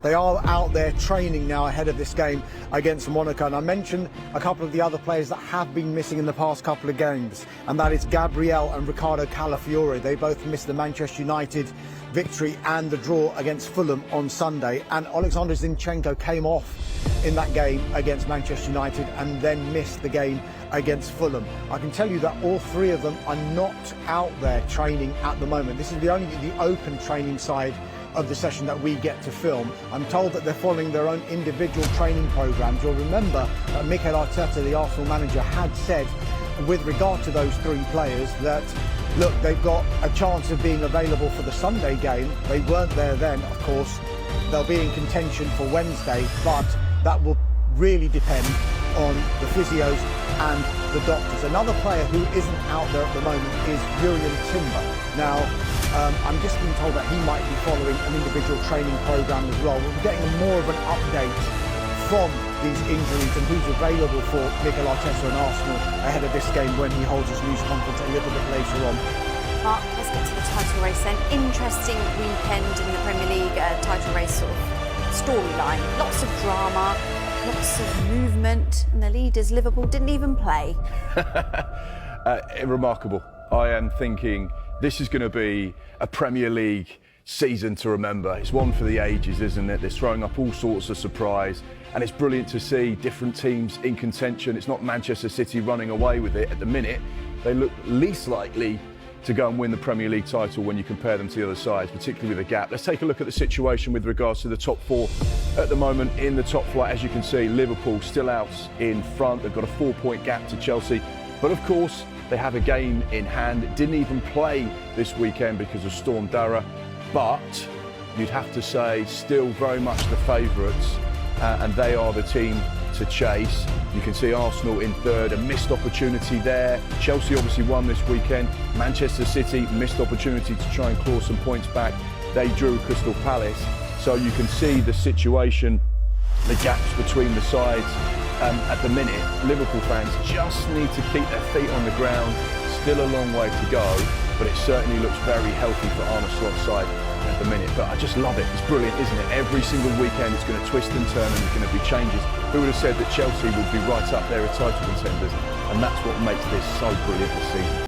They are out there training now ahead of this game against Monaco, and I mentioned a couple of the other players that have been missing in the past couple of games, and that is Gabriel and Ricardo Calafiori. They both missed the Manchester United victory and the draw against Fulham on Sunday, and Alexander Zinchenko came off in that game against Manchester United and then missed the game against Fulham. I can tell you that all three of them are not out there training at the moment. This is the open training side of the session that we get to film. I'm told that they're following their own individual training programs. You'll remember that Mikel Arteta, the Arsenal manager, had said with regard to those three players that, look, they've got a chance of being available for the Sunday game. They weren't there then, of course. They'll be in contention for Wednesday, but that will really depend on the physios and the doctors. Another player who isn't out there at the moment is Julian Timber. Now, I'm just being told that he might be following an individual training program as well. We'll be getting more of an update from these injuries and who's available for Mikel Arteta and Arsenal ahead of this game when he holds his news conference a little bit later on. Mark, let's get to the title race then. Interesting weekend in the Premier League, title race sort of storyline. Lots of drama, lots of movement, and the leaders, Liverpool, didn't even play. Remarkable. I am thinking this is going to be a Premier League season to remember. It's one for the ages, isn't it? They're throwing up all sorts of surprise, and it's brilliant to see different teams in contention. It's not Manchester City running away with it at the minute. They look least likely to go and win the Premier League title when you compare them to the other sides, particularly with a gap. Let's take a look at the situation with regards to the top four at the moment in the top flight. As you can see, Liverpool still out in front. They've got a 4-point gap to Chelsea, but of course they have a game in hand. Didn't even play this weekend because of Storm Dara, but you'd have to say still very much the favourites, and they are the team to chase. You can see Arsenal in third, a missed opportunity there. Chelsea obviously won this weekend. Manchester City, missed opportunity to try and claw some points back. They drew Crystal Palace. So you can see the situation, the gaps between the sides. At the minute, Liverpool fans just need to keep their feet on the ground. Still a long way to go, but it certainly looks very healthy for Arne Slot's side at the minute. But I just love it. It's brilliant, isn't it? Every single weekend it's going to twist and turn and there's going to be changes. Who would have said that Chelsea would be right up there as title contenders? And that's what makes this so brilliant this season.